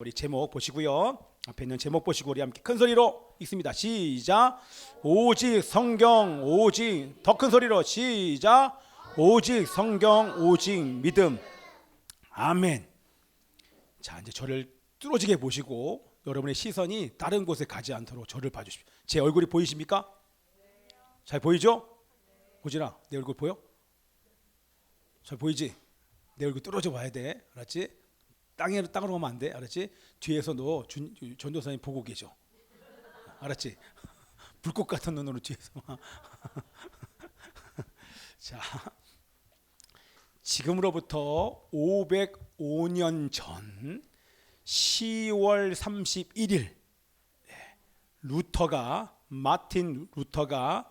우리 제목 보시고요. 앞에 있는 제목 보시고 우리 함께 큰 소리로 읽습니다. 시작. 오직 성경, 오직 더 큰 소리로 시작. 오직 성경, 오직 믿음. 아멘. 자, 이제 저를 뚫어지게 보시고 여러분의 시선이 다른 곳에 가지 않도록 저를 봐주십시오. 제 얼굴이 보이십니까? 잘 보이죠? 보지나, 내 얼굴 보여? 잘 보이지? 내 얼굴 뚫어져 봐야 돼. 알았지? 땅으로 가면 안 돼. 알았지? 뒤에서 너 전도사님 보고 계셔. 알았지? 불꽃 같은 눈으로 뒤에서. 자, 지금으로부터 505년 전 10월 31일 마틴 루터가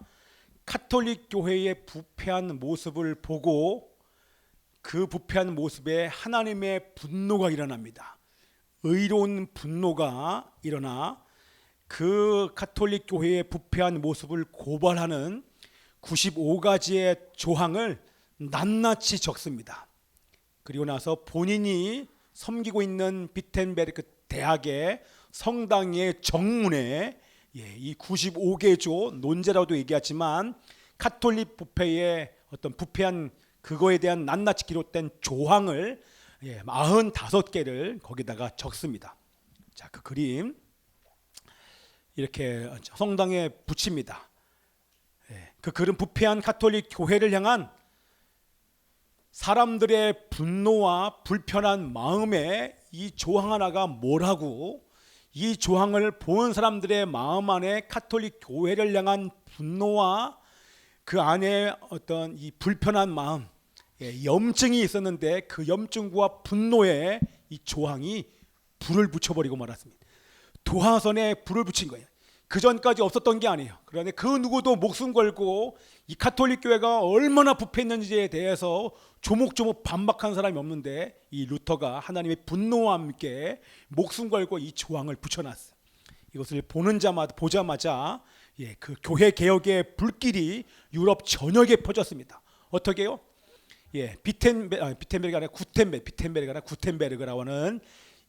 카톨릭 교회의 부패한 모습을 보고 그 부패한 모습에 하나님의 분노가 일어납니다. 의로운 분노가 일어나 그 카톨릭 교회의 부패한 모습을 고발하는 95가지의 조항을 낱낱이 적습니다. 그리고 나서 본인이 섬기고 있는 비텐베르크 대학의 성당의 정문에 이 95개조 논제라도 얘기하지만 카톨릭 부패의 어떤 부패한 그거에 대한 낱낱이 기록된 조항을 45개를 거기다가 적습니다. 자, 그 그림 이렇게 성당에 붙입니다. 그 그림 부패한 카톨릭 교회를 향한 사람들의 분노와 불편한 마음에 이 조항 하나가 뭐라고 이 조항을 본 사람들의 마음 안에 카톨릭 교회를 향한 분노와 그 안에 어떤 이 불편한 마음 염증이 있었는데 그 염증과 분노에 이 조항이 불을 붙여버리고 말았습니다. 도화선에 불을 붙인 거예요. 그 전까지 없었던 게 아니에요. 그런데 그 누구도 목숨 걸고 이 카톨릭 교회가 얼마나 부패했는지에 대해서 조목조목 반박한 사람이 없는데 이 루터가 하나님의 분노와 함께 목숨 걸고 이 조항을 붙여놨어요. 이것을 보자마자 그 교회 개혁의 불길이 유럽 전역에 퍼졌습니다. 어떻게요? 비텐베르가 아니라 구텐베르그라고 하는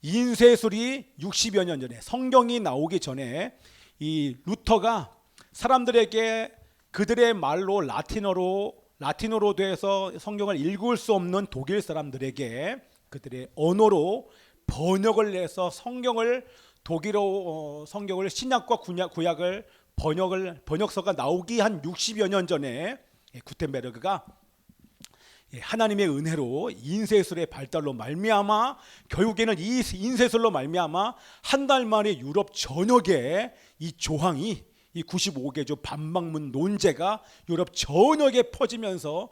인쇄술이 60여 년 전에 성경이 나오기 전에 이 루터가 사람들에게 그들의 말로 라틴어로 돼서 성경을 읽을 수 없는 독일 사람들에게 그들의 언어로 번역을 해서 성경을 독일어 성경을 신약과 구약을 번역서가 나오기 한 60여 년 전에 구텐베르그가 하나님의 은혜로 인쇄술의 발달로 말미암아 결국에는 이 인쇄술로 말미암아 한 달 만에 유럽 전역에 이 조항이 이 95개조 반박문 논제가 유럽 전역에 퍼지면서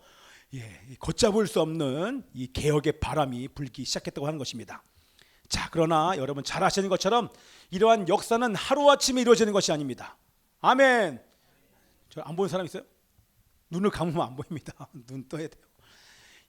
걷잡을 수 없는 이 개혁의 바람이 불기 시작했다고 하는 것입니다. 자, 그러나 여러분 잘 아시는 것처럼 이러한 역사는 하루아침에 이루어지는 것이 아닙니다. 아멘. 저 안 보는 사람 있어요? 눈을 감으면 안 보입니다. 눈 떠야 돼요.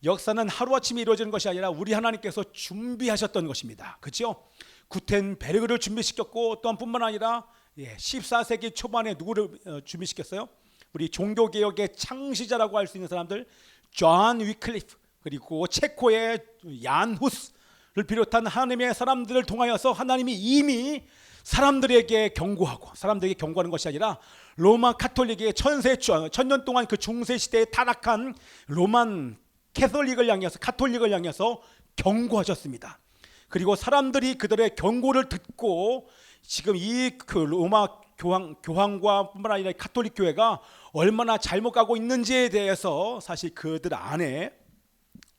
역사는 하루아침에 이루어지는 것이 아니라 우리 하나님께서 준비하셨던 것입니다. 그렇죠? 구텐베르그를 준비시켰고 또한 뿐만 아니라 14세기 초반에 누구를 준비시켰어요? 우리 종교개혁의 창시자라고 할 수 있는 사람들 존 위클리프 그리고 체코의 얀 후스를 비롯한 하나님의 사람들을 통하여서 하나님이 이미 사람들에게 경고하는 것이 아니라 로마 카톨릭의 천년 동안 그 중세 시대에 타락한 로만 카톨릭을 향해서 경고하셨습니다. 그리고 사람들이 그들의 경고를 듣고 지금 이 그 로마 교황과 뿐만 아니라 카톨릭 교회가 얼마나 잘못 가고 있는지에 대해서 사실 그들 안에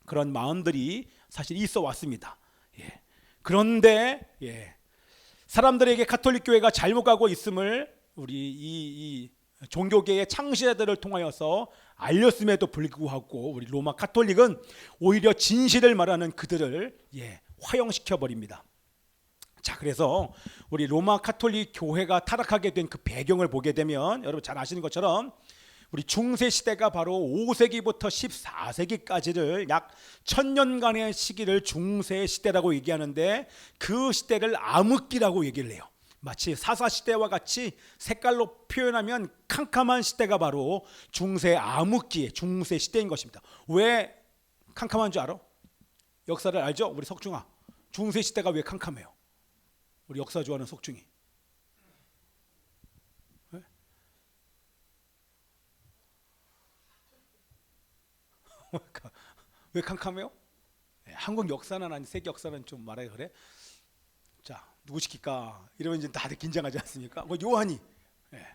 그런 마음들이 사실 있어 왔습니다. 그런데 사람들에게 카톨릭 교회가 잘못 가고 있음을 우리 이 종교계의 창시자들을 통하여서 알렸음에도 불구하고 우리 로마 카톨릭은 오히려 진실을 말하는 그들을 화형시켜 버립니다. 자, 그래서 우리 로마 카톨릭 교회가 타락하게 된 그 배경을 보게 되면 여러분 잘 아시는 것처럼 우리 중세 시대가 바로 5세기부터 14세기까지를 약 1000년간의 시기를 중세 시대라고 얘기하는데 그 시대를 암흑기라고 얘기를 해요. 마치 사사시대와 같이 색깔로 표현하면 캄캄한 시대가 바로 중세 암흑기의 중세 시대인 것입니다. 왜 캄캄한 줄 알아? 역사를 알죠? 우리 석중아, 중세 시대가 왜 캄캄해요? 우리 역사 좋아하는 속중이. 네? 왜 캄캄해요? 네, 한국 역사는 아니 세계 역사는 좀 말하기 그래. 자, 누구 시킬까? 이러면 이제 다들 긴장하지 않습니까? 뭐 요한이. 네.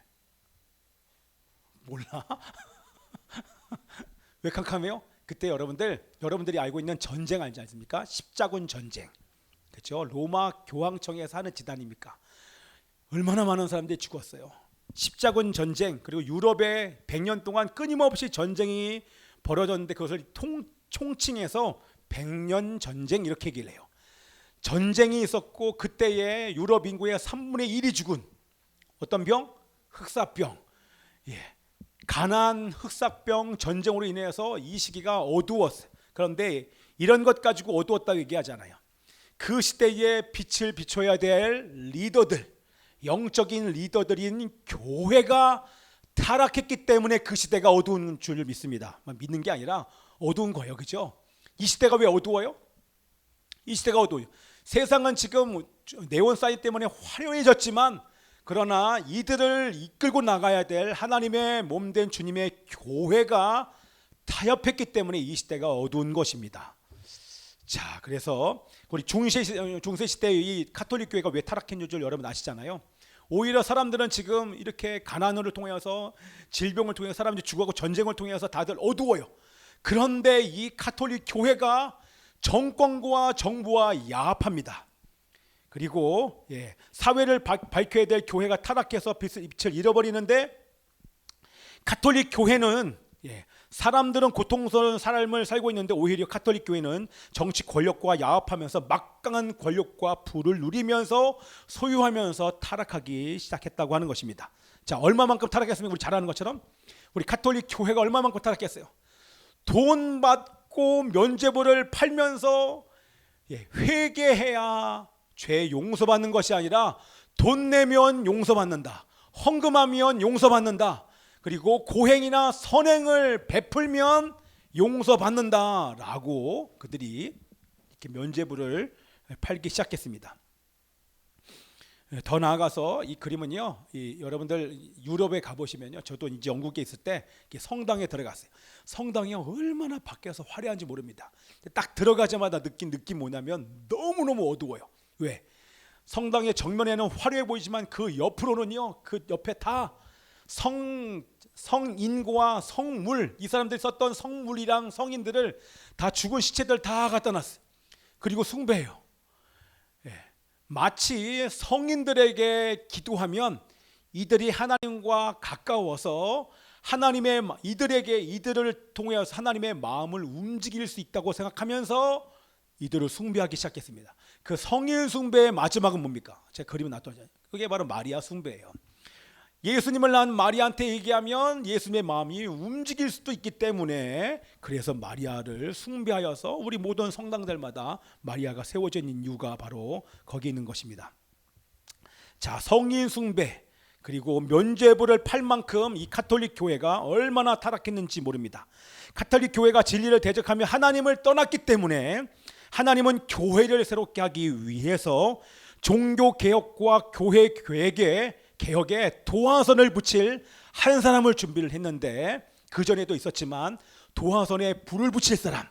몰라? 왜 캄캄해요? 그때 여러분들이 알고 있는 전쟁 알지 않습니까? 십자군 전쟁. 그렇죠? 로마 교황청에서 하는 지단입니까? 얼마나 많은 사람들이 죽었어요. 십자군 전쟁, 그리고 유럽에 100년 동안 끊임없이 전쟁이 벌어졌는데 그것을 총칭해서 100년 전쟁 이렇게 얘기를 해요. 전쟁이 있었고 그때의 유럽 인구의 3분의 1이 죽은 어떤 병? 흑사병. 예. 가난, 흑사병 전쟁으로 인해서 이 시기가 어두웠어요. 그런데 이런 것 가지고 어두웠다고 얘기하잖아요. 그 시대에 빛을 비춰야 될 리더들, 영적인 리더들인 교회가 타락했기 때문에 그 시대가 어두운 줄 믿습니다. 믿는 게 아니라 어두운 거예요. 그죠? 이 시대가 왜 어두워요? 이 시대가 어두워요. 세상은 지금 네온 사인 때문에 화려해졌지만 그러나 이들을 이끌고 나가야 될 하나님의 몸된 주님의 교회가 타협했기 때문에 이 시대가 어두운 것입니다. 자, 그래서 우리 중세 시대의 이 가톨릭 교회가 왜 타락했는 줄 여러분 아시잖아요. 오히려 사람들은 지금 이렇게 가난을 통해서 질병을 통해서 사람들이 죽어가고 전쟁을 통해서 다들 어두워요. 그런데 이 가톨릭 교회가 정권과 정부와 야합합니다. 그리고 사회를 밝혀야 될 교회가 타락해서 빛을 잃어버리는데 가톨릭 교회는 사람들은 고통스러운 삶을 살고 있는데 오히려 가톨릭 교회는 정치 권력과 야합하면서 막강한 권력과 부를 누리면서 소유하면서 타락하기 시작했다고 하는 것입니다. 자, 얼마만큼 타락했으면 우리 잘 아는 것처럼 우리 가톨릭 교회가 얼마만큼 타락했어요? 돈 받고 면죄부를 팔면서 회개해야 죄 용서받는 것이 아니라 돈 내면 용서받는다, 헌금하면 용서받는다, 그리고 고행이나 선행을 베풀면 용서받는다라고 그들이 이렇게 면죄부를 팔기 시작했습니다. 더 나아가서 이 그림은요, 여러분들 유럽에 가보시면요, 저도 이제 영국에 있을 때 성당에 들어갔어요. 성당이 얼마나 밖에서 화려한지 모릅니다. 딱 들어가자마자 느낀 느낌 뭐냐면 너무너무 어두워요. 왜? 성당의 정면에는 화려해 보이지만 그 옆으로는요, 그 옆에 다 성인과 성물, 이 사람들이 썼던 성물이랑 성인들을 다 죽은 시체들 다 갖다 놨어요. 그리고 숭배해요. 마치 성인들에게 기도하면 이들이 하나님과 가까워서 이들을 통해서 하나님의 마음을 움직일 수 있다고 생각하면서 이들을 숭배하기 시작했습니다. 그 성인 숭배의 마지막은 뭡니까? 제가 그림을 놨더니 그게 바로 마리아 숭배예요. 예수님을 낳은 마리아한테 얘기하면 예수님의 마음이 움직일 수도 있기 때문에 그래서 마리아를 숭배하여서 우리 모든 성당들마다 마리아가 세워져 있는 이유가 바로 거기 있는 것입니다. 자, 성인 숭배 그리고 면죄부를 팔 만큼 이 가톨릭 교회가 얼마나 타락했는지 모릅니다. 가톨릭 교회가 진리를 대적하며 하나님을 떠났기 때문에 하나님은 교회를 새롭게 하기 위해서 종교개혁과 교회 개혁에 도화선을 붙일 한 사람을 준비를 했는데 그 전에도 있었지만 도화선에 불을 붙일 사람,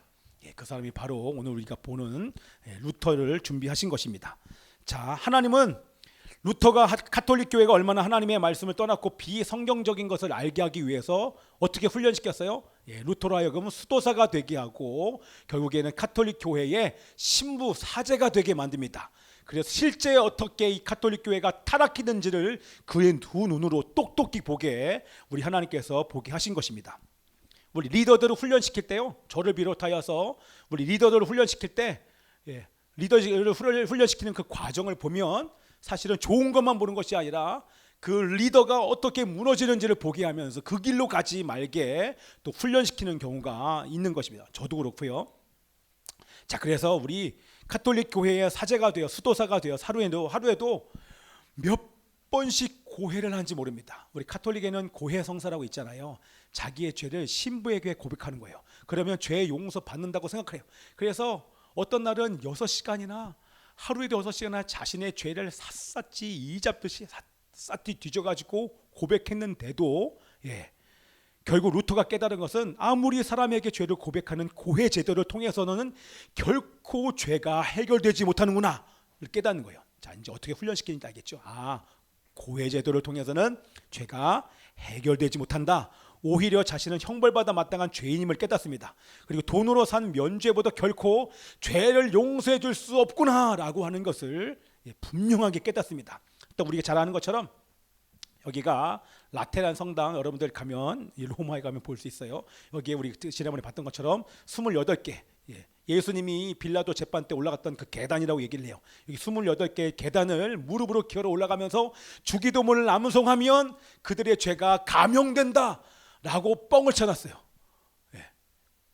그 사람이 바로 오늘 우리가 보는 루터를 준비하신 것입니다. 자, 하나님은 루터가 가톨릭 교회가 얼마나 하나님의 말씀을 떠났고 비성경적인 것을 알게 하기 위해서 어떻게 훈련시켰어요? 루터로 하여금 수도사가 되게 하고 결국에는 가톨릭 교회의 신부 사제가 되게 만듭니다. 그래서 실제 어떻게 이 가톨릭 교회가 타락했는지를 그의 두 눈으로 똑똑히 보게 우리 하나님께서 보게 하신 것입니다. 우리 리더들을 훈련시킬 때요, 저를 비롯하여서 우리 리더들을 훈련시킬 때 리더를 훈련시키는 그 과정을 보면 사실은 좋은 것만 보는 것이 아니라 그 리더가 어떻게 무너지는지를 보게 하면서 그 길로 가지 말게 또 훈련시키는 경우가 있는 것입니다. 저도 그렇고요. 자, 그래서 우리 가톨릭 교회의 사제가 되어 수도사가 되어 하루에도 몇 번씩 고해를 하는지 모릅니다. 우리 가톨릭에는 고해 성사라고 있잖아요. 자기의 죄를 신부에게 고백하는 거예요. 그러면 죄 용서 받는다고 생각해요. 그래서 어떤 날은 6시간이나 하루에 6시간이나 자신의 죄를 샅샅이 이잡듯이 샅샅이 뒤져가지고 고백했는데도 결국 루터가 깨달은 것은 아무리 사람에게 죄를 고백하는 고해 제도를 통해서는 결코 죄가 해결되지 못하는구나 깨닫는 거예요. 자, 이제 어떻게 훈련시키는지 알겠죠? 고해 제도를 통해서는 죄가 해결되지 못한다. 오히려 자신은 형벌받아 마땅한 죄인임을 깨닫습니다. 그리고 돈으로 산 면죄보다 결코 죄를 용서해 줄 수 없구나라고 하는 것을 분명하게 깨닫습니다. 또 우리가 잘 아는 것처럼 여기가 라테란 성당, 여러분들 가면 로마에 가면 볼 수 있어요. 여기에 우리 지난번에 봤던 것처럼 28개 예수님이 빌라도 재판 때 올라갔던 그 계단이라고 얘기를 해요. 여기 28개의 계단을 무릎으로 기어러 올라가면서 주기도문을 암송하면 그들의 죄가 감형된다 라고 뻥을 쳐놨어요.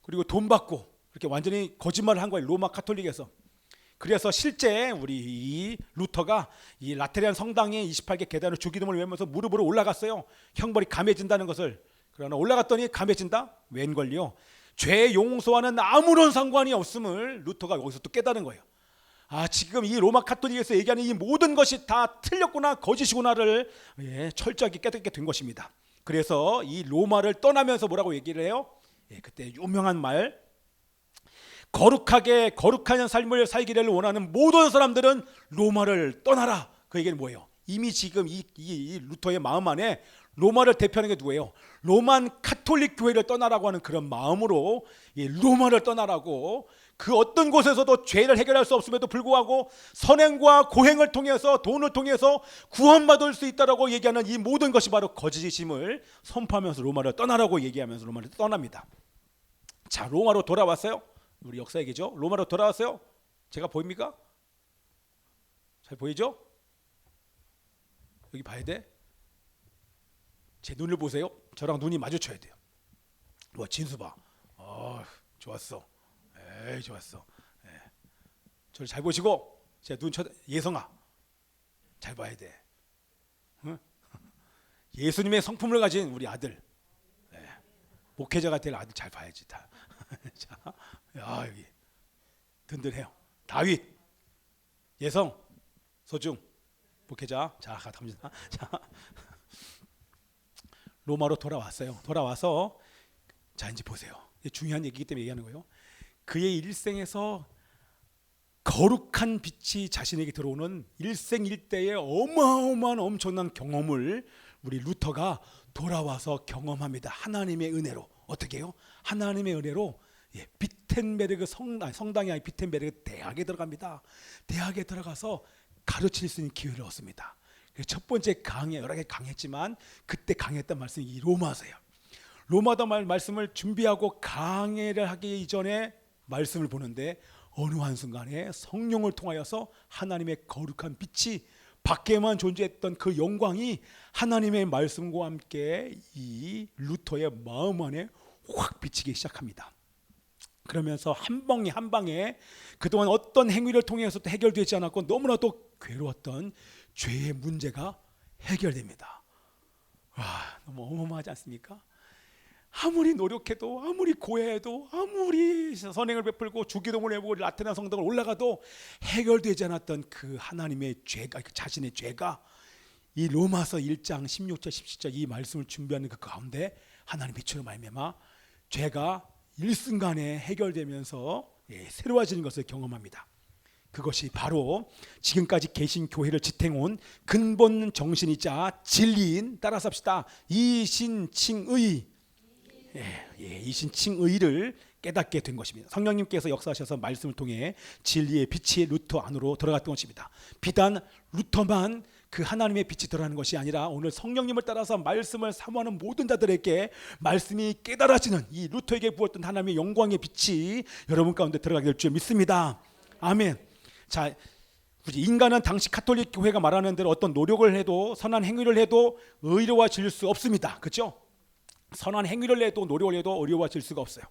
그리고 돈 받고 이렇게 완전히 거짓말을 한 거예요. 로마 카톨릭에서. 그래서 실제 우리 이 루터가 이 라테란 성당의 28개 계단을 주기도문을 외우면서 무릎으로 올라갔어요. 형벌이 감해진다는 것을. 그러나 올라갔더니 감해진다? 웬걸요? 죄 용서와는 아무런 상관이 없음을 루터가 여기서 또 깨달은 거예요. 지금 이 로마 카톨릭에서 얘기하는 이 모든 것이 다 틀렸구나, 거짓이구나를 철저하게 깨닫게 된 것입니다. 그래서 이 로마를 떠나면서 뭐라고 얘기를 해요? 그때 유명한 말, 거룩한 삶을 살기를 원하는 모든 사람들은 로마를 떠나라. 그 얘기는 뭐예요? 이미 지금 이 루터의 마음 안에 로마를 대표하는 게 누구예요? 로만 카톨릭 교회를 떠나라고 하는 그런 마음으로 로마를 떠나라고, 그 어떤 곳에서도 죄를 해결할 수 없음에도 불구하고 선행과 고행을 통해서 돈을 통해서 구원받을 수 있다라고 얘기하는 이 모든 것이 바로 거짓임을 선포하면서 로마를 떠나라고 얘기하면서 로마를 떠납니다. 자, 로마로 돌아왔어요. 우리 역사 얘기죠. 로마로 돌아왔어요. 제가 보입니까? 잘 보이죠? 여기 봐야 돼. 제 눈을 보세요. 저랑 눈이 마주쳐야 돼요. 진수 봐. 좋았어. 좋았어. 저를 잘 보시고 제 눈 쳐다. 예성아, 잘 봐야 돼. 응? 예수님의 성품을 가진 우리 아들, 목회자가 될 아들 잘 봐야지 다. 자, 여기 든든해요. 다윗, 예성, 소중, 목회자. 자, 갑니다. 자, 로마로 돌아왔어요. 돌아와서 자, 이제 보세요. 중요한 얘기이기 때문에 얘기하는 거예요. 그의 일생에서 거룩한 빛이 자신에게 들어오는 일생일대의 어마어마한 엄청난 경험을 우리 루터가 돌아와서 경험합니다. 하나님의 은혜로. 어떻게 해요? 하나님의 은혜로 비텐베르그 성당이 아닌 비텐베르그 대학에 들어갑니다. 대학에 들어가서 가르칠 수 있는 기회를 얻습니다. 첫 번째 강의, 여러 개 강했지만 그때 강했던 말씀이 이 로마서예요. 로마서 말씀을 준비하고 강의를 하기 이전에 말씀을 보는데 어느 한순간에 성령을 통하여서 하나님의 거룩한 빛이 밖에만 존재했던 그 영광이 하나님의 말씀과 함께 이 루터의 마음 안에 확 비치기 시작합니다. 그러면서 한 방에 그동안 어떤 행위를 통해서도 해결되지 않았고 너무나도 괴로웠던 죄의 문제가 해결됩니다. 너무 어마어마하지 않습니까? 아무리 노력해도, 아무리 고해해도, 아무리 선행을 베풀고 주기도문을 해보고 라테란 성당을 올라가도 해결되지 않았던 그 하나님의 죄가, 그 자신의 죄가 이 로마서 1장 16절 17절 이 말씀을 준비하는 그 가운데 하나님 빛으로 말미암아 죄가 일순간에 해결되면서 새로워지는 것을 경험합니다. 그것이 바로 지금까지 계신 교회를 지탱온 근본 정신이자 진리인, 따라서 합시다, 이신칭의, 이신칭의를 깨닫게 된 것입니다. 성령님께서 역사하셔서 말씀을 통해 진리의 빛이 루터 안으로 들어갔던 것입니다. 비단 루터만 그 하나님의 빛이 들어가는 것이 아니라 오늘 성령님을 따라서 말씀을 사모하는 모든 자들에게 말씀이 깨달아지는 이 루터에게 부었던 하나님의 영광의 빛이 여러분 가운데 들어가게 될 줄 믿습니다. 아멘. 자, 인간은 당시 카톨릭 교회가 말하는 대로 어떤 노력을 해도, 선한 행위를 해도 의로워질 수 없습니다. 그렇죠? 선한 행위를 해도 노력을 해도 의로워질 수가 없어요.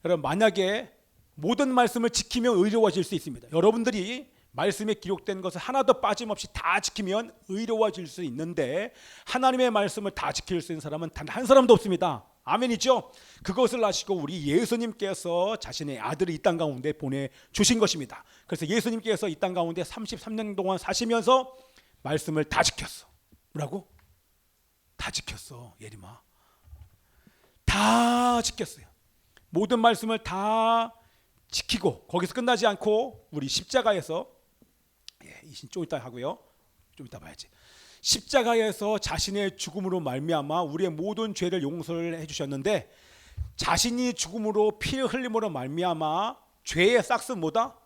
여러분, 만약에 모든 말씀을 지키면 의로워질 수 있습니다. 여러분들이 말씀에 기록된 것을 하나도 빠짐없이 다 지키면 의로워질 수 있는데 하나님의 말씀을 다 지킬 수 있는 사람은 단 한 사람도 없습니다. 아멘이죠. 그것을 아시고 우리 예수님께서 자신의 아들을 이 땅 가운데 보내주신 것입니다. 그래서 예수님께서 이 땅 가운데 33년 동안 사시면서 말씀을 다 지켰어. 뭐라고? 다 지켰어. 예림아, 다 지켰어요. 모든 말씀을 다 지키고 거기서 끝나지 않고 우리 십자가에서, 이신 좀 이따 하고요, 좀 이따 봐야지. 십자가에서 자신의 죽음으로 말미암아 우리의 모든 죄를 용서를 해주셨는데, 자신이 죽음으로 피 흘림으로 말미암아 죄의 싹스 뭐다?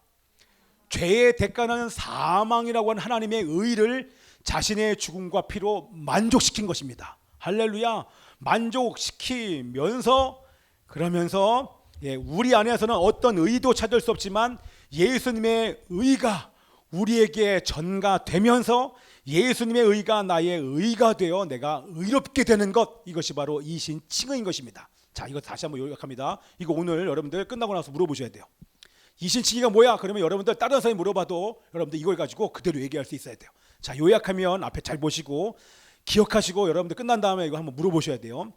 죄의 대가는 사망이라고 하는 하나님의 의를 자신의 죽음과 피로 만족시킨 것입니다. 할렐루야. 만족시키면서, 그러면서 우리 안에서는 어떤 의도 찾을 수 없지만 예수님의 의가 우리에게 전가되면서 예수님의 의가 나의 의가 되어 내가 의롭게 되는 것, 이것이 바로 이신 칭의인 것입니다. 자, 이거 다시 한번 요약합니다. 이거 오늘 여러분들 끝나고 나서 물어보셔야 돼요. 이신 칭의가 뭐야? 그러면 여러분들 다른 사람이 물어봐도 여러분들 이걸 가지고 그대로 얘기할 수 있어야 돼요. 자, 요약하면 앞에 잘 보시고 기억하시고 여러분들 끝난 다음에 이거 한번 물어보셔야 돼요.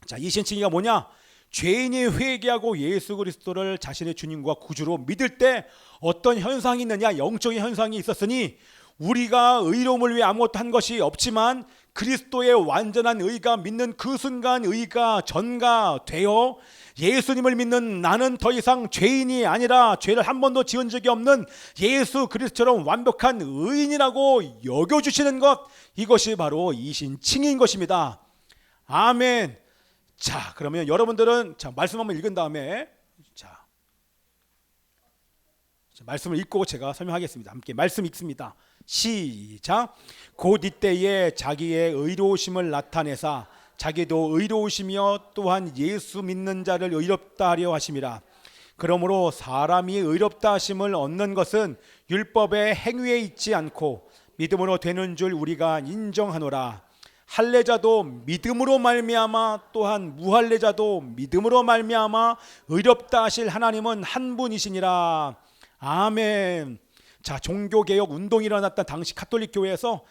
자, 이신 칭의가 뭐냐? 죄인이 회개하고 예수 그리스도를 자신의 주님과 구주로 믿을 때 어떤 현상이 있느냐? 영적인 현상이 있었으니 우리가 의로움을 위해 아무것도 한 것이 없지만 그리스도의 완전한 의가 믿는 그 순간 의가 전가되어 예수님을 믿는 나는 더 이상 죄인이 아니라 죄를 한 번도 지은 적이 없는 예수 그리스도처럼 완벽한 의인이라고 여겨주시는 것, 이것이 바로 이신 칭의인 것입니다. 아멘. 자, 그러면 여러분들은 말씀 한번 읽은 다음에 말씀을 읽고 제가 설명하겠습니다. 함께 말씀 읽습니다. 시작. 곧 이때에 자기의 의로우심을 나타내사 자기도 의로우시며 또한 예수 믿는 자를 의롭다 하려 하심이라. 그러므로 사람이 의롭다 하심을 얻는 것은 율법의 행위에 있지 않고 믿음으로 되는 줄 우리가 인정하노라. 할례자도 믿음으로 말미암아 또한 무할례자도 믿음으로 말미암아 의롭다 하실 하나님은 한 분이시니라. 아멘. 자, 종교개혁 운동이 일어났던 당시 가톨릭 교회에서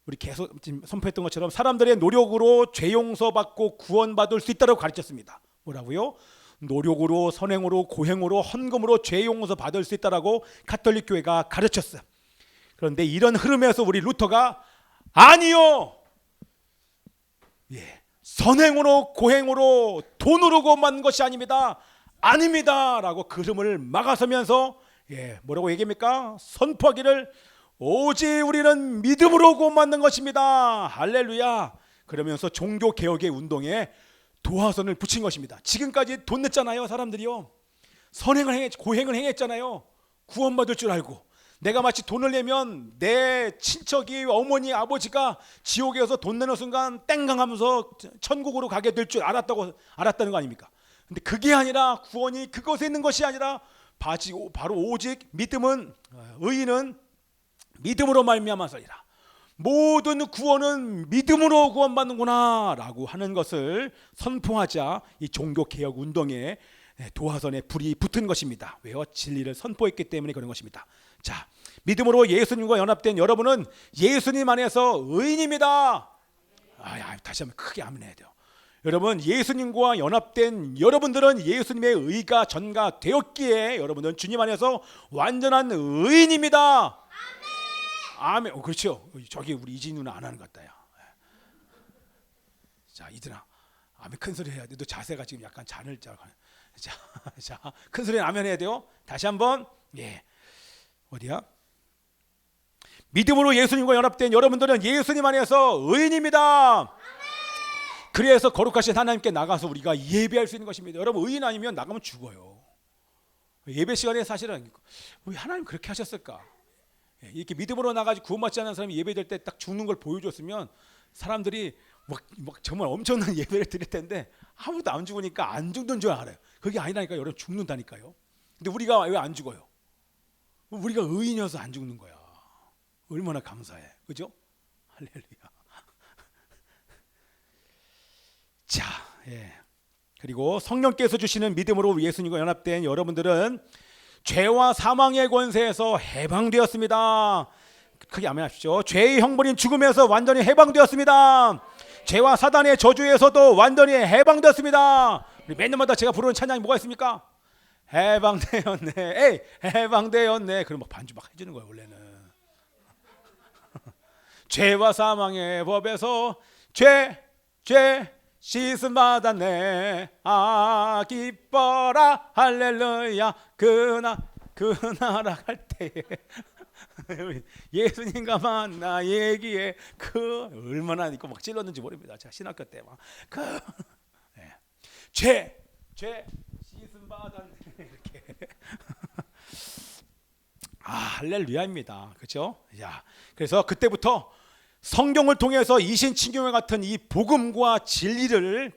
우리 계속 지금 선포했던 것처럼 사람들의 노력으로 죄 용서받고 구원받을 수 있다고 가르쳤습니다. 뭐라고요? 노력으로, 선행으로, 고행으로, 헌금으로 죄 용서 받을 수 있다라고 가톨릭 교회가 가르쳤어요. 그런데 이런 흐름에서 우리 루터가 아니요, 선행으로, 고행으로, 돈으로 구원받는 것이 아닙니다. 아닙니다라고 그 흐름을 막아서면서 뭐라고 얘기합니까? 선포하기를 오직 우리는 믿음으로 구원받는 것입니다. 할렐루야. 그러면서 종교개혁의 운동에 도화선을 붙인 것입니다. 지금까지 돈 냈잖아요. 사람들이요, 선행을 고행을 행했잖아요. 구원받을 줄 알고. 내가 마치 돈을 내면 내 친척이, 어머니, 아버지가 지옥에서 돈 내는 순간 땡강하면서 천국으로 가게 될 줄 알았다는 거 아닙니까? 근데 그게 아니라, 구원이 그것에 있는 것이 아니라 바로 오직 믿음은, 의인은 믿음으로 말미암아서리라. 모든 구원은 믿음으로 구원받는구나 라고 하는 것을 선포하자 이 종교개혁 운동에 도화선에 불이 붙은 것입니다. 왜요? 진리를 선포했기 때문에 그런 것입니다. 자, 믿음으로 예수님과 연합된 여러분은 예수님 안에서 의인입니다. 다시 한번 크게 아멘해야 돼요. 여러분, 예수님과 연합된 여러분들은 예수님의 의가 전가되었기에 여러분은 주님 안에서 완전한 의인입니다. 아멘. 그렇죠. 저기 우리 이진 누나 안 하는 것 같다. 자, 이들아, 아멘 큰 소리 해야 돼. 너 자세가 지금 약간 잔을 자, 큰 소리 아멘 해야 돼요. 다시 한번. 어디야? 믿음으로 예수님과 연합된 여러분들은 예수님 안에서 의인입니다. 그래서 거룩하신 하나님께 나가서 우리가 예배할 수 있는 것입니다. 여러분, 의인 아니면 나가면 죽어요. 예배 시간에 사실은 왜 하나님 그렇게 하셨을까? 이렇게 믿음으로 나가지고 구원받지 않은 사람이 예배될 때 딱 죽는 걸 보여줬으면 사람들이 막 정말 엄청난 예배를 드릴 텐데 아무도 안 죽으니까 안 죽는 줄 알아요. 그게 아니라니까. 여러분, 죽는다니까요. 근데 우리가 왜 안 죽어요? 우리가 의인이어서 안 죽는 거야. 얼마나 감사해, 그죠? 할렐루야. 자, 그리고 성령께서 주시는 믿음으로 예수님과 연합된 여러분들은 죄와 사망의 권세에서 해방되었습니다. 크게 아멘 하십시오. 죄의 형벌인 죽음에서 완전히 해방되었습니다. 죄와 사단의 저주에서도 완전히 해방되었습니다. 매년마다 제가 부르는 찬양이 뭐가 있습니까? 해방되었네. 에이, 해방되었네. 그럼 막 반주 막 해주는 거예요 원래는. 죄와 사망의 법에서 죄 씻음 받았네. 아 기뻐라 할렐루야. 그나라 갈 때에 예수님과 만나 얘기에 그 얼마나 이거 막 찔렀는지 모릅니다. 제가 신학교 때 막 죄 씻음 받았네 이렇게. 할렐루야입니다. 그렇죠? 야, 그래서 그때부터 성경을 통해서 이신칭교회 같은 이 복음과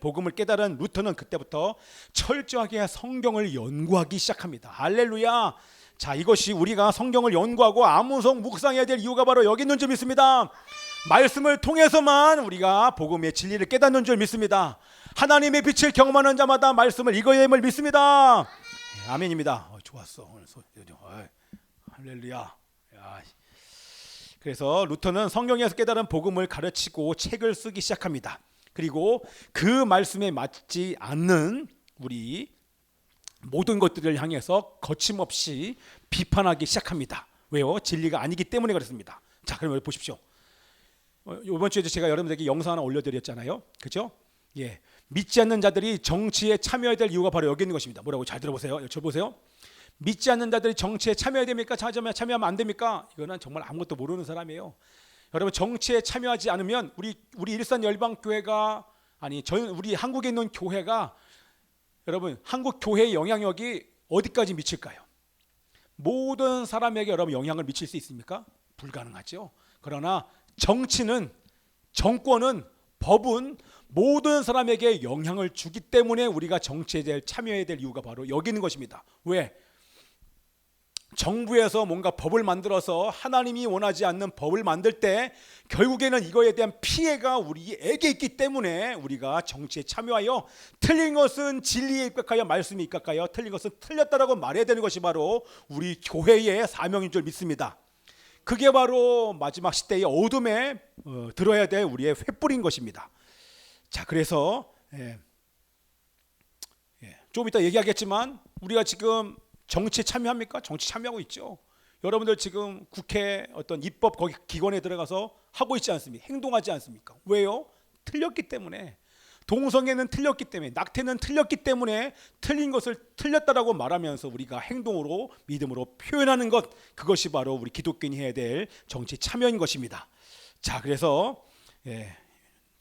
복음을 깨달은 루터는 그때부터 철저하게 성경을 연구하기 시작합니다. 할렐루야. 자, 이것이 우리가 성경을 연구하고 암송을 묵상해야 될 이유가 바로 여기 있는 줄 믿습니다. 말씀을 통해서만 우리가 복음의 진리를 깨닫는 줄 믿습니다. 하나님의 빛을 경험하는 자마다 말씀을 읽어야 함을 믿습니다. 아멘입니다. 좋았어. 오늘 할렐루야. 야. 그래서 루터는 성경에서 깨달은 복음을 가르치고 책을 쓰기 시작합니다. 그리고 그 말씀에 맞지 않는 우리 모든 것들을 향해서 거침없이 비판하기 시작합니다. 왜요? 진리가 아니기 때문에 그렇습니다. 자, 그럼 여기 보십시오. 이번 주에도 제가 여러분들에게 영상 하나 올려드렸잖아요. 그렇죠? 예, 믿지 않는 자들이 정치에 참여해야 될 이유가 바로 여기 있는 것입니다. 뭐라고? 잘 들어보세요. 저 보세요. 믿지 않는 자들이 정치에 참여해야 됩니까? 참여하면 안 됩니까? 이거는 정말 아무것도 모르는 사람이에요. 여러분, 정치에 참여하지 않으면 우리 일산 열방교회가 우리 한국에 있는 교회가, 여러분, 한국 교회의 영향력이 어디까지 미칠까요? 모든 사람에게 여러분 영향을 미칠 수 있습니까? 불가능하죠. 그러나 정권은, 법은 모든 사람에게 영향을 주기 때문에 우리가 정치에 참여해야 될 이유가 바로 여기 있는 것입니다. 왜? 정부에서 뭔가 법을 만들어서 하나님이 원하지 않는 법을 만들 때 결국에는 이거에 대한 피해가 우리에게 있기 때문에 우리가 정치에 참여하여 틀린 것은 진리에 입각하여 말씀에 입각하여 틀린 것은 틀렸다라고 말해야 되는 것이 바로 우리 교회의 사명인 줄 믿습니다. 그게 바로 마지막 시대의 어둠에 들어야 될 우리의 횃불인 것입니다. 자, 그래서 좀 이따 얘기하겠지만 우리가 지금 정치에 참여합니까? 정치 참여하고 있죠. 여러분들 지금 국회 어떤 입법 거기 기관에 들어가서 하고 있지 않습니까? 행동하지 않습니까? 왜요? 틀렸기 때문에. 동성애는 틀렸기 때문에, 낙태는 틀렸기 때문에 틀린 것을 틀렸다라고 말하면서 우리가 행동으로 믿음으로 표현하는 것, 그것이 바로 우리 기독교인이 해야 될 정치 참여인 것입니다. 자, 그래서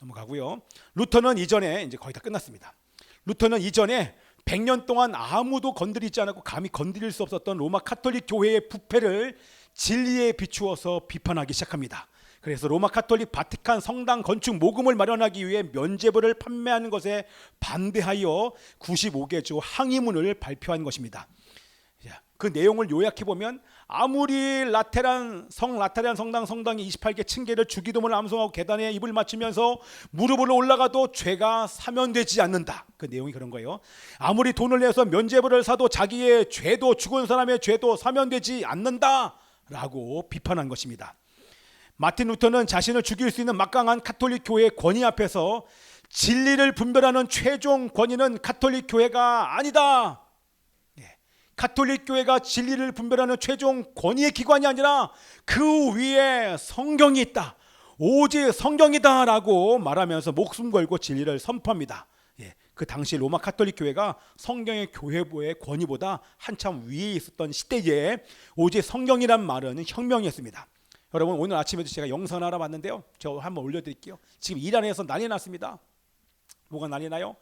넘어가고요. 루터는 이전에 이제 거의 다 끝났습니다. 루터는 이전에 100년 동안 아무도 건드리지 않았고 감히 건드릴 수 없었던 로마 카톨릭 교회의 부패를 진리에 비추어서 비판하기 시작합니다. 그래서 로마 카톨릭 바티칸 성당 건축 모금을 마련하기 위해 면죄부를 판매하는 것에 반대하여 95개조 항의문을 발표한 것입니다. 그 내용을 요약해 보면, 아무리 라테란 성당 성당이 28개 층계를 주기도문을 암송하고 계단에 입을 맞추면서 무릎으로 올라가도 죄가 사면되지 않는다. 그 내용이 그런 거예요. 아무리 돈을 내서 면죄부를 사도 자기의 죄도, 죽은 사람의 죄도 사면되지 않는다라고 비판한 것입니다. 마틴 루터는 자신을 죽일 수 있는 막강한 가톨릭 교회의 권위 앞에서 진리를 분별하는 최종 권위는 가톨릭 교회가 아니다. 가톨릭 교회가 진리를 분별하는 최종 권위의 기관이 아니라 그 위에 성경이 있다. 오직 성경이다라고 말하면서 목숨 걸고 진리를 선포합니다. 그 당시 로마 가톨릭 교회가 성경의 교회보의 권위보다 한참 위에 있었던 시대에 오직 성경이란 말은 혁명이었습니다. 여러분, 오늘 아침에도 제가 영상 하나 봤는데요. 저 한번 올려드릴게요. 지금 이란에서 난리 났습니다. 뭐가 난리 나요?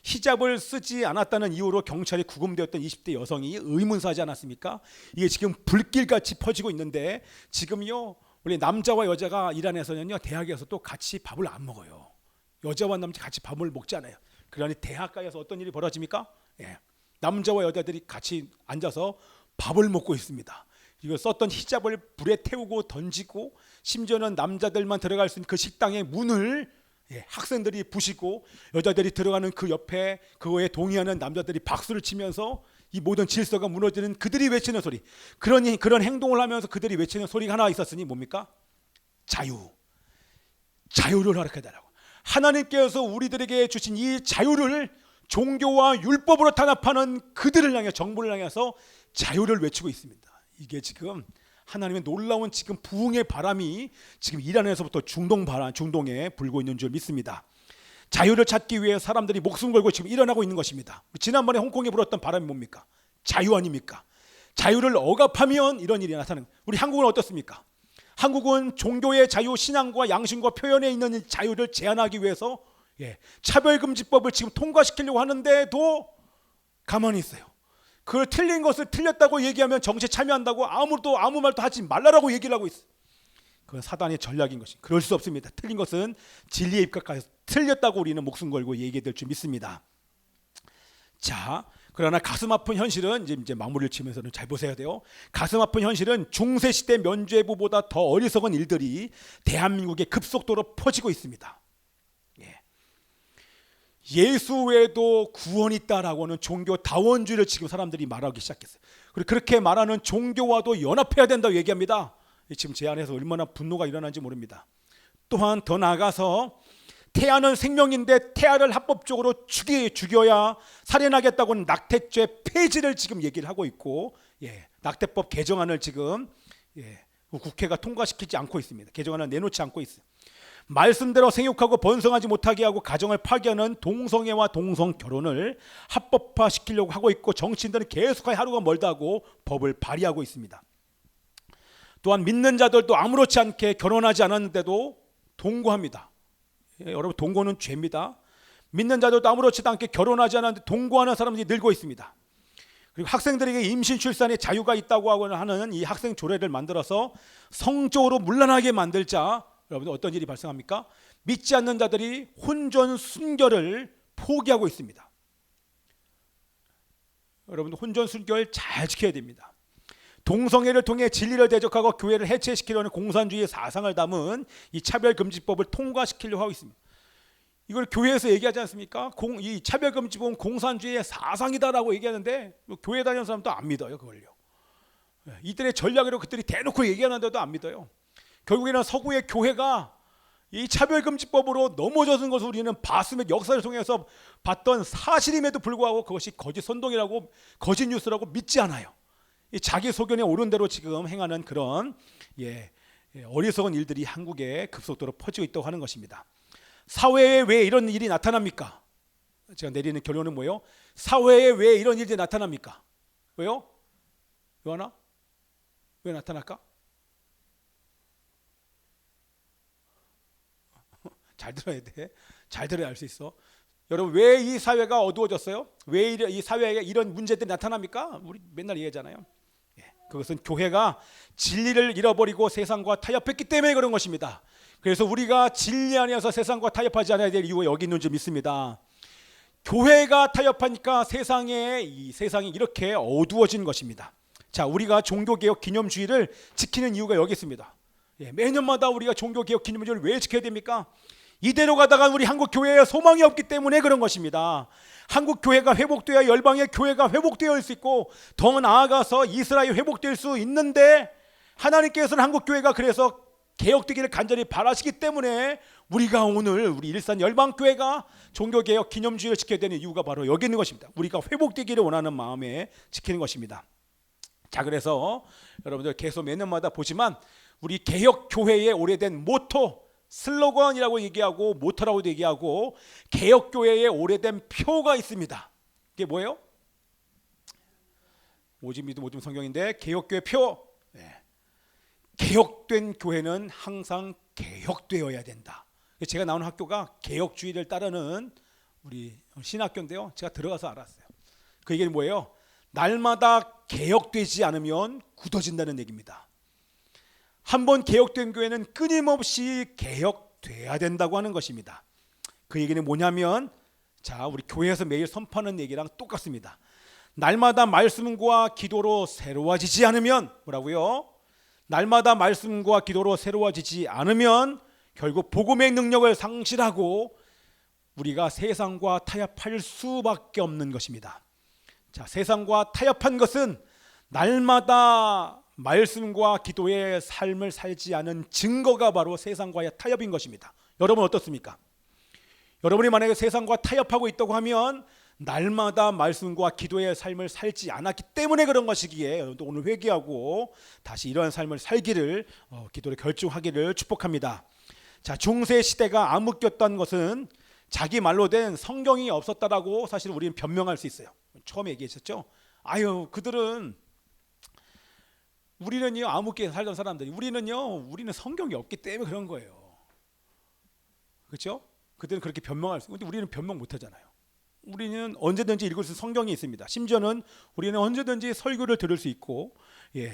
히잡을 쓰지 않았다는 이유로 경찰이 구금되었던 20대 여성이 의문사하지 않았습니까? 이게 지금 불길같이 퍼지고 있는데, 지금요 원래 남자와 여자가 이란에서는요 대학에서 또 같이 밥을 안 먹어요. 여자와 남자 같이 밥을 먹지 않아요. 그러니 대학가에서 어떤 일이 벌어집니까? 남자와 여자들이 같이 앉아서 밥을 먹고 있습니다. 이거 썼던 히잡을 불에 태우고 던지고, 심지어는 남자들만 들어갈 수 있는 그 식당의 문을 학생들이 부시고, 여자들이 들어가는 그 옆에 그거에 동의하는 남자들이 박수를 치면서 이 모든 질서가 무너지는 그들이 외치는 소리, 그런 행동을 하면서 그들이 외치는 소리가 하나 있었으니 뭡니까? 자유를 허락해달라고. 하나님께서 우리들에게 주신 이 자유를 종교와 율법으로 탄압하는 그들을 향해, 정부를 향해서 자유를 외치고 있습니다. 이게 지금 하나님의 놀라운 지금 부흥의 바람이 지금 이란에서부터 중동에 불고 있는 줄 믿습니다. 자유를 찾기 위해 사람들이 목숨 걸고 지금 일어나고 있는 것입니다. 지난번에 홍콩에 불었던 바람이 뭡니까? 자유 아닙니까? 자유를 억압하면 이런 일이 나타나는. 우리 한국은 어떻습니까? 한국은 종교의 자유, 신앙과 양심과 표현에 있는 자유를 제한하기 위해서 차별금지법을 지금 통과시키려고 하는데도 가만히 있어요. 그걸 틀린 것을 틀렸다고 얘기하면 정치에 참여한다고 아무 말도 하지 말라라고 얘기를 하고 있어요. 그건 사단의 전략인 것입니다. 그럴 수 없습니다. 틀린 것은 진리에 입각해서 틀렸다고 우리는 목숨 걸고 얘기될 줄 믿습니다. 자, 그러나 가슴 아픈 현실은 이제 마무리를 치면서는 잘 보셔야 돼요. 가슴 아픈 현실은 중세시대 면죄부보다 더 어리석은 일들이 대한민국에 급속도로 퍼지고 있습니다. 예수 외에도 구원이 있다라고 하는 종교 다원주의를 지금 사람들이 말하기 시작했어요. 그리고 그렇게 말하는 종교와도 연합해야 된다고 얘기합니다. 지금 제 안에서 얼마나 분노가 일어나는지 모릅니다. 또한 더 나아가서 태아는 생명인데 태아를 합법적으로 죽여야 살인하겠다고는 낙태죄 폐지를 지금 얘기를 하고 있고, 낙태법 개정안을 지금 국회가 통과시키지 않고 있습니다. 개정안을 내놓지 않고 있어요. 말씀대로 생육하고 번성하지 못하게 하고 가정을 파괴하는 동성애와 동성결혼을 합법화시키려고 하고 있고, 정치인들은 계속하여 하루가 멀다고 법을 발의하고 있습니다. 또한 믿는 자들도 아무렇지 않게 결혼하지 않았는데도 동거합니다. 여러분, 동거는 죄입니다. 믿는 자들도 아무렇지도 않게 결혼하지 않았는데 동거하는 사람들이 늘고 있습니다. 그리고 학생들에게 임신 출산의 자유가 있다고 하는 이 학생 조례를 만들어서 성적으로 문란하게 만들자 여러분들 어떤 일이 발생합니까? 믿지 않는 자들이 혼전 순결을 포기하고 있습니다. 여러분들 혼전 순결 잘 지켜야 됩니다. 동성애를 통해 진리를 대적하고 교회를 해체시키려는 공산주의의 사상을 담은 이 차별금지법을 통과시키려고 하고 있습니다. 이걸 교회에서 얘기하지 않습니까? 이 차별금지법은 공산주의의 사상이다라고 얘기하는데 교회 다니는 사람도 안 믿어요. 그걸요. 이들의 전략으로 그들이 대놓고 얘기하는데도 안 믿어요. 결국에는 서구의 교회가 이 차별금지법으로 넘어져선 것을 우리는 봤으면 역사를 통해서 봤던 사실임에도 불구하고 그것이 거짓 선동이라고, 거짓 뉴스라고 믿지 않아요. 이 자기 소견에 옳은 대로 지금 행하는 그런 어리석은 일들이 한국에 급속도로 퍼지고 있다고 하는 것입니다. 사회에 왜 이런 일이 나타납니까? 제가 내리는 결론은 뭐예요? 사회에 왜 이런 일들이 나타납니까? 왜요? 요하나? 왜 나타날까? 잘 들어야 돼. 잘 들어야 알 수 있어. 여러분, 왜 이 사회가 어두워졌어요? 왜 이 사회에 이런 문제들이 나타납니까? 우리 맨날 얘기하잖아요. 그것은 교회가 진리를 잃어버리고 세상과 타협했기 때문에 그런 것입니다. 그래서 우리가 진리 안에서 세상과 타협하지 않아야 될 이유가 여기 있는 줄 믿습니다. 교회가 타협하니까 세상이 이렇게 어두워진 것입니다. 자, 우리가 종교개혁 기념주의를 지키는 이유가 여기 있습니다. 매년마다 우리가 종교개혁 기념주의를 왜 지켜야 됩니까? 이대로 가다가 우리 한국 교회에 소망이 없기 때문에 그런 것입니다. 한국 교회가 회복되어야 열방의 교회가 회복되어야 할 수 있고, 더 나아가서 이스라엘이 회복될 수 있는데, 하나님께서는 한국 교회가 그래서 개혁되기를 간절히 바라시기 때문에 우리가 오늘 우리 일산 열방교회가 종교개혁 기념주의를 지켜야 되는 이유가 바로 여기 있는 것입니다. 우리가 회복되기를 원하는 마음에 지키는 것입니다. 자, 그래서 여러분들 계속 매년마다 보지만 우리 개혁교회의 오래된 모토, 슬로건이라고 얘기하고 모토라고도 얘기하고 개혁교회의 오래된 표가 있습니다. 이게 뭐예요? 오직 믿음 오직 성경인데 개혁교회 표. 개혁된 교회는 항상 개혁되어야 된다. 제가 나오는 학교가 개혁주의를 따르는 우리 신학교인데요. 제가 들어가서 알았어요. 그 얘기는 뭐예요? 날마다 개혁되지 않으면 굳어진다는 얘기입니다. 한번 개혁된 교회는 끊임없이 개혁돼야 된다고 하는 것입니다. 그 얘기는 뭐냐면, 자, 우리 교회에서 매일 선포하는 얘기랑 똑같습니다. 날마다 말씀과 기도로 새로워지지 않으면 뭐라고요? 날마다 말씀과 기도로 새로워지지 않으면 결국 복음의 능력을 상실하고 우리가 세상과 타협할 수밖에 없는 것입니다. 자, 세상과 타협한 것은 날마다 말씀과 기도의 삶을 살지 않은 증거가 바로 세상과의 타협인 것입니다. 여러분 어떻습니까? 여러분이 만약에 세상과 타협하고 있다고 하면 날마다 말씀과 기도의 삶을 살지 않았기 때문에 그런 것이기에 여러분도 오늘 회개하고 다시 이러한 삶을 살기를 기도를 결정하기를 축복합니다. 자, 중세 시대가 암흑겼던 것은 자기 말로 된 성경이 없었다라고 사실 우리는 변명할 수 있어요. 처음에 얘기했었죠. 아유, 그들은 우리는요, 암흑기에 살던 사람들이 우리는 성경이 없기 때문에 그런 거예요. 그렇죠? 그들은 그렇게 변명할 수, 근데 우리는 변명 못 하잖아요. 우리는 언제든지 읽을 수 있는 성경이 있습니다. 심지어는 우리는 언제든지 설교를 들을 수 있고,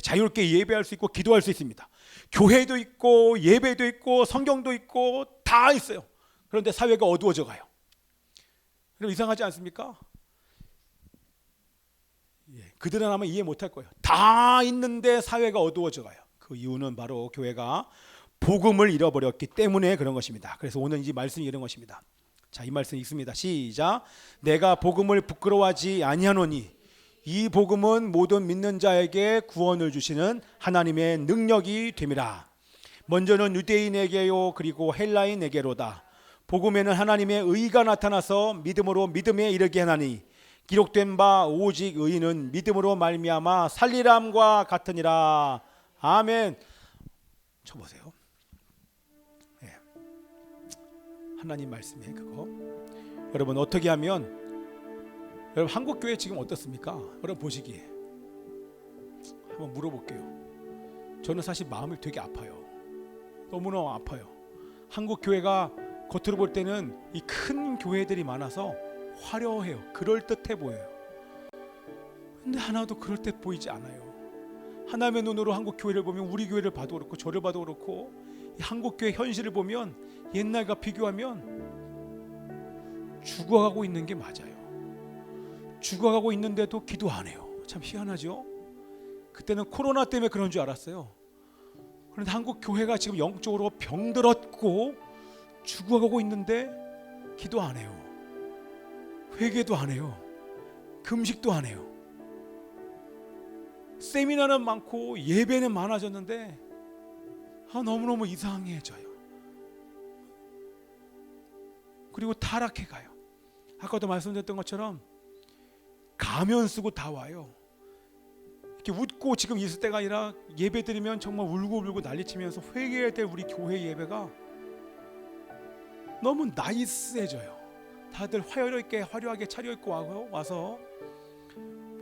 자유롭게 예배할 수 있고 기도할 수 있습니다. 교회도 있고 예배도 있고 성경도 있고 다 있어요. 그런데 사회가 어두워져 가요. 그럼 이상하지 않습니까? 그들은 아마 이해 못할 거예요. 다 있는데 사회가 어두워져 가요. 그 이유는 바로 교회가 복음을 잃어버렸기 때문에 그런 것입니다. 그래서 오늘 이 말씀이 이런 것입니다. 자, 이 말씀 읽습니다. 시작. 내가 복음을 부끄러워하지 아니하노니 이 복음은 모든 믿는 자에게 구원을 주시는 하나님의 능력이 됨이라. 먼저는 유대인에게요 그리고 헬라인에게로다. 복음에는 하나님의 의가 나타나서 믿음으로 믿음에 이르게 하나니 기록된 바 오직 의인은 믿음으로 말미암아 살리람과 같으니라. 아멘. 쳐보세요. 하나님 말씀에 그거 여러분 어떻게 하면 여러분 한국 교회 지금 어떻습니까? 여러분 보시기에 한번 물어볼게요. 저는 사실 마음이 되게 아파요. 너무너무 아파요. 한국 교회가 겉으로 볼 때는 이 큰 교회들이 많아서 화려해요. 그럴듯해 보여요. 근데 하나도 그럴듯 보이지 않아요. 하나님의 눈으로 한국 교회를 보면 우리 교회를 봐도 그렇고 저를 봐도 그렇고 이 한국 교회 현실을 보면 옛날과 비교하면 죽어가고 있는 게 맞아요. 죽어가고 있는데도 기도 안 해요. 참 희한하죠. 그때는 코로나 때문에 그런 줄 알았어요. 그런데 한국 교회가 지금 영적으로 병들었고 죽어가고 있는데 기도 안 해요. 회개도 안 해요. 금식도 안 해요. 세미나는 많고 예배는 많아졌는데 너무너무 이상해져요. 그리고 타락해 가요. 아까도 말씀드렸던 것처럼 가면 쓰고 다 와요. 이렇게 웃고 지금 있을 때가 아니라 예배 드리면 정말 울고 난리치면서 회개해야 될 우리 교회 예배가 너무 나이스해져요. 다들 화려하게 차려입고 와서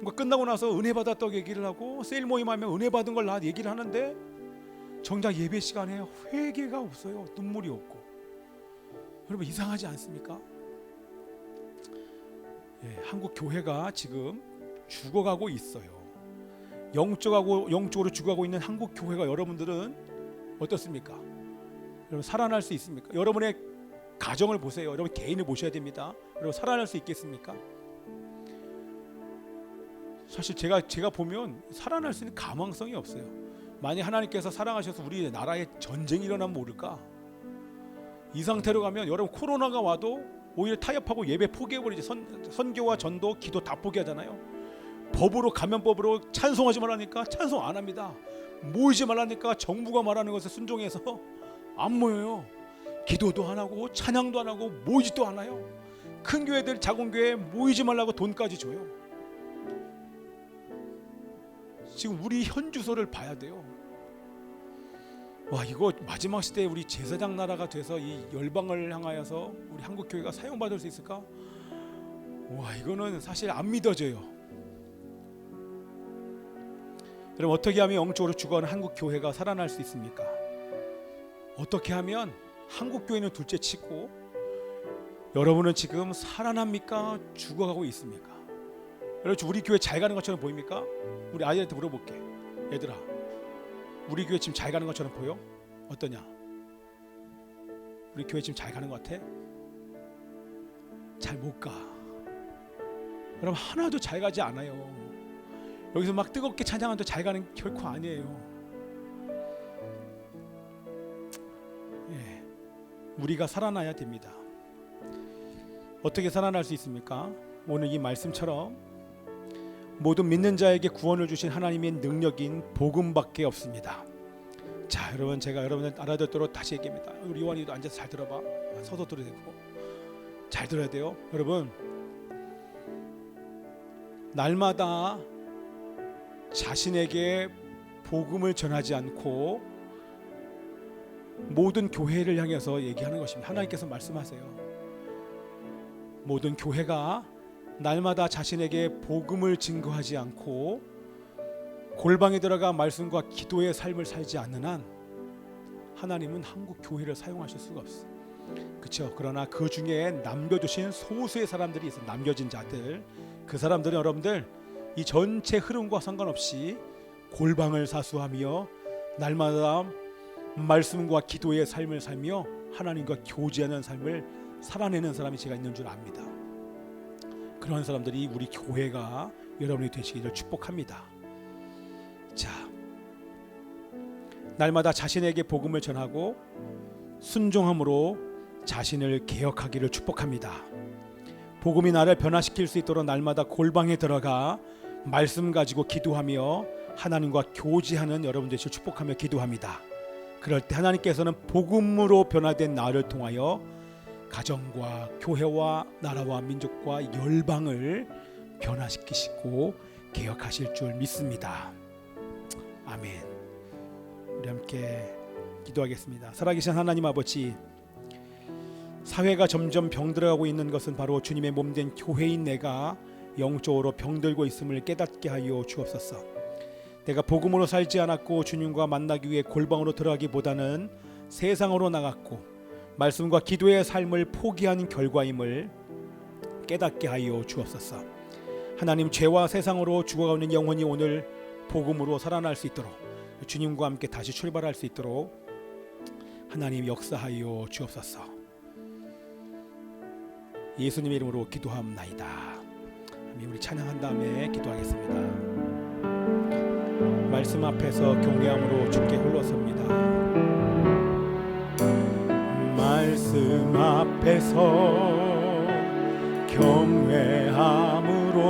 뭔가 끝나고 나서 은혜 받았다고 얘기를 하고 세일 모임하면 은혜 받은 걸 나 얘기를 하는데 정작 예배 시간에 회개가 없어요. 눈물이 없고. 여러분 이상하지 않습니까? 한국 교회가 지금 죽어가고 있어요. 영적으로 죽어가고 있는 한국 교회가 여러분들은 어떻습니까? 여러분 살아날 수 있습니까? 여러분의 가정을 보세요. 여러분 개인을 보셔야 됩니다. 여러분 살아날 수 있겠습니까? 사실 제가 보면 살아날 수 있는 가망성이 없어요. 만약 하나님께서 사랑하셔서 우리 나라에 전쟁이 일어나면 모를까? 이 상태로 가면 여러분 코로나가 와도 오히려 타협하고 예배 포기해버리지. 선교와 전도, 기도 다 포기하잖아요. 법으로 감염법으로 찬송하지 말라니까 찬송 안 합니다. 모이지 말라니까 정부가 말하는 것에 순종해서 안 모여요. 기도도 안 하고 찬양도 안 하고 모이지도 않아요. 큰 교회들 작은 교회 모이지 말라고 돈까지 줘요. 지금 우리 현 주소를 봐야 돼요. 와, 이거 마지막 시대에 우리 제사장 나라가 돼서 이 열방을 향하여서 우리 한국 교회가 사용받을 수 있을까? 와, 이거는 사실 안 믿어져요. 여러분 어떻게 하면 영적으로 죽어가는 한국 교회가 살아날 수 있습니까? 어떻게 하면 한국 교회는 둘째치고 여러분은 지금 살아납니까? 죽어가고 있습니까? 여러분 우리 교회 잘 가는 것처럼 보입니까? 우리 아이한테 물어볼게. 얘들아, 우리 교회 지금 잘 가는 것처럼 보여? 어떠냐? 우리 교회 지금 잘 가는 것 같아? 잘 못 가. 여러분 하나도 잘 가지 않아요. 여기서 막 뜨겁게 찬양한다고 잘 가는 결코 아니에요. 우리가 살아나야 됩니다. 어떻게 살아날 수 있습니까? 오늘 이 말씀처럼 모든 믿는 자에게 구원을 주신 하나님의 능력인 복음밖에 없습니다. 자, 여러분 제가 여러분들 알아듣도록 다시 얘기합니다. 우리 요한이도 앉아서 잘 들어봐. 서서 들어도 되고. 잘 들어야 돼요. 여러분, 날마다 자신에게 복음을 전하지 않고 모든 교회를 향해서 얘기하는 것입니다. 하나님께서 말씀하세요. 모든 교회가 날마다 자신에게 복음을 증거하지 않고 골방에 들어가 말씀과 기도의 삶을 살지 않는 한 하나님은 한국 교회를 사용하실 수가 없어요. 그렇죠? 그러나 그 중에 남겨두신 소수의 사람들이 있어요. 남겨진 자들, 그 사람들은 여러분들 이 전체 흐름과 상관없이 골방을 사수하며 날마다 말씀과 기도의 삶을 살며 하나님과 교제하는 삶을 살아내는 사람이 제가 있는 줄 압니다. 그런 사람들이 우리 교회가 여러분이 되시기를 축복합니다. 자, 날마다 자신에게 복음을 전하고 순종함으로 자신을 개혁하기를 축복합니다. 복음이 나를 변화시킬 수 있도록 날마다 골방에 들어가 말씀 가지고 기도하며 하나님과 교제하는 여러분 되시길 축복하며 기도합니다. 그럴 때 하나님께서는 복음으로 변화된 나를 통하여 가정과 교회와 나라와 민족과 열방을 변화시키시고 개혁하실 줄 믿습니다. 아멘. 우리 함께 기도하겠습니다. 살아계신 하나님 아버지, 사회가 점점 병들어가고 있는 것은 바로 주님의 몸된 교회인 내가 영적으로 병들고 있음을 깨닫게 하여 주옵소서. 내가 복음으로 살지 않았고 주님과 만나기 위해 골방으로 들어가기보다는 세상으로 나갔고 말씀과 기도의 삶을 포기한 결과임을 깨닫게 하여 주옵소서. 하나님, 죄와 세상으로 죽어가는 영혼이 오늘 복음으로 살아날 수 있도록, 주님과 함께 다시 출발할 수 있도록 하나님 역사하여 주옵소서. 예수님의 이름으로 기도하옵나이다. 우리 찬양한 다음에 기도하겠습니다. 말씀 앞에서 경외함으로 주께 홀로섭니다. 말씀 앞에서 경외함으로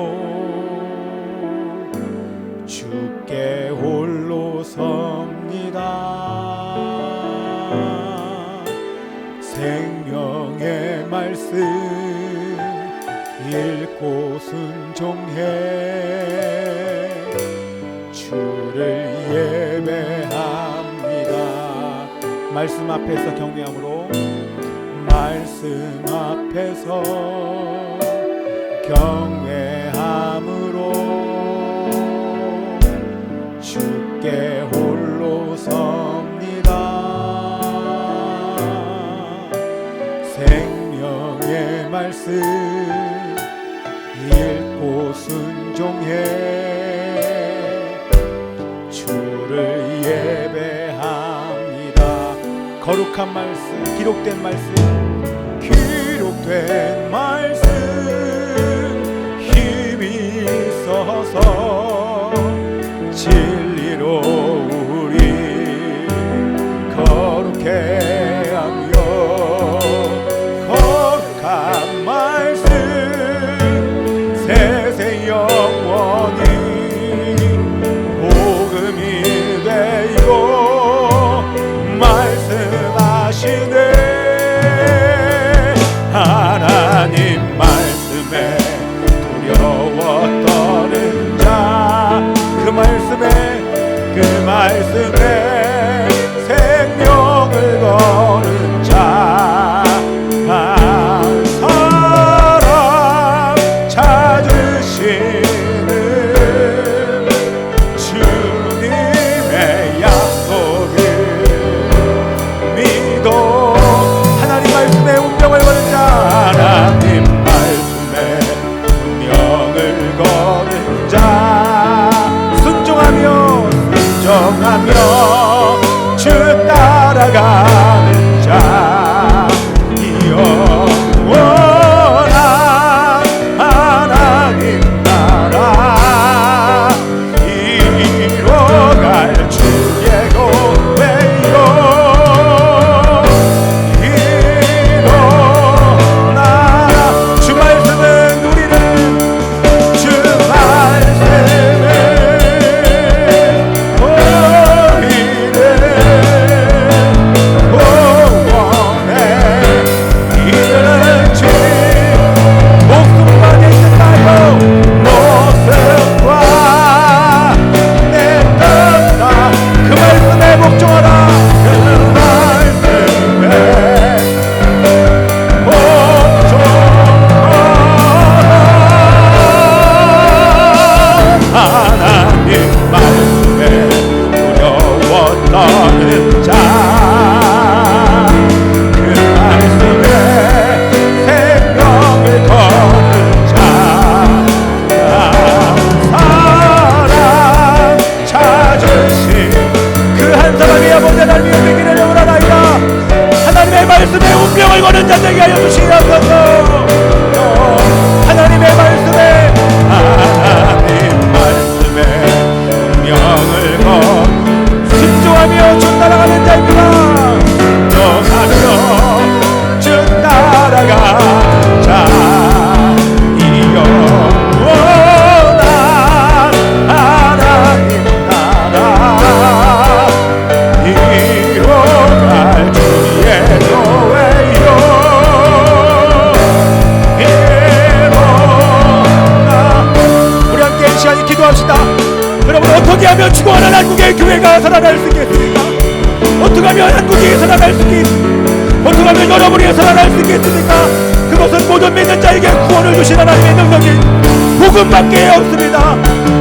주께 홀로 섭니다. 생명의 말씀 읽고 순종해 주를 예배합니다. 말씀 앞에서 경외함으로, 말씀 앞에서 경외함으로 주께 홀로 섭니다. 생명의 말씀 읽고 순종해 주를 예배합니다. 거룩한 말씀, 기록된 말씀, 기록된 말씀 힘이 있어서 진리로 우리 거룩해 하며, 거룩한 말씀 세세 영원히 복음이 되고 말씀하시네. 하나님 말씀에 두려워 떠는 자, 그 말씀에 생명을 거는 자, 한 사람 찾으시는 주님의 약속을 믿어. 하나님 말씀에 운명을 거는 자, 하나님 말씀에 운명을 거는 자, 순종하며 주 따라가는 자, 영원한 하나님 나라 이뤄갈 주의 고백으로 일어나라. 주 말씀은 우리를, 주 말씀은 우리를 순종을 거는 자 되게 하여 주시옵소서. 하나님의 말씀에 명을 거 순종하며 주 따라가는 자입니다. 영하며 주 따라가 자 이영원한 하나님 나라 이뤄갈 주의 교회요 우리 함께 이 시간에 기도합시다. 여러분, 어떻게 하면 죽어가는 한국의 교회가 살아날 수 있겠습니까? 어떻게 하면 한국이 살아날 수 있겠습니까? 어떻게 하면 여러분이 살아날 수 있겠습니까? 그것은 모든 믿는 자에게 구원을 주신 하나님의 능력인 복음밖에 없습니다.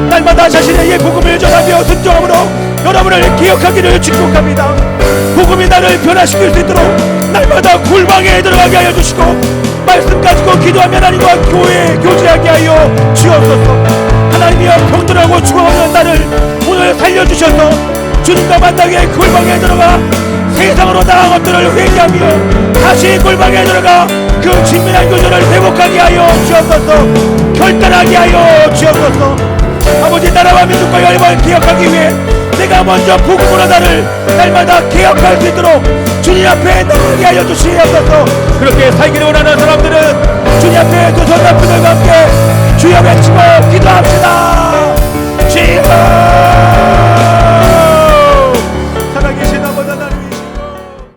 날마다 자신의 복음을 전하며 순종함으로 여러분을 기억하기를 축복합니다. 복음이 나를 변화시킬 수 있도록 날마다 골방에 들어가게 하여 주시고 말씀 가지고 기도하며 하나님과 교제하게 하여 주옵소서. 하나님이여, 평등하고 죽어가는 나를 오늘 살려주셔서 주님과 만나게 골방에 들어가 세상으로 나간 것들을 회개하며 다시 골방에 들어가 그 진민한 교제를 회복하게 하여 주옵소서. 결단하게 하여 주옵소서. 아버지, 나라와 민족과 열방을 기억하기 위해 내가 먼저 복음으로 나를 날마다 개혁할 수 있도록 주님 앞에 나가게 하여 주시옵소서. 그렇게 살기를 원하는 사람들은 주님 앞에 두 손 앞들과 함께 주여 외치고